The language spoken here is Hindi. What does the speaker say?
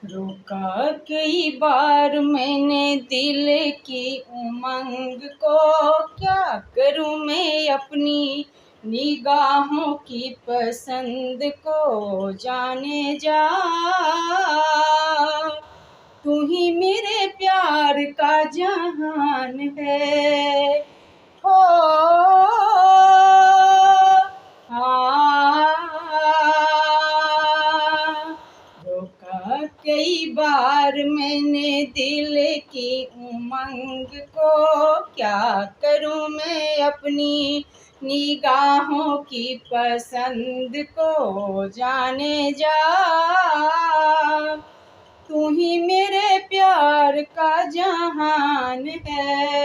रोका कई बार मैंने दिल की उमंग को, क्या करूं मैं अपनी निगाहों की पसंद को। जाने जा तू ही मेरे प्यार का जहान है। हो रोका कई बार मैंने दिल की उमंग को, क्या करूं मैं अपनी निगाहों की पसंद को। जाने जा तू ही मेरे प्यार का जहान है।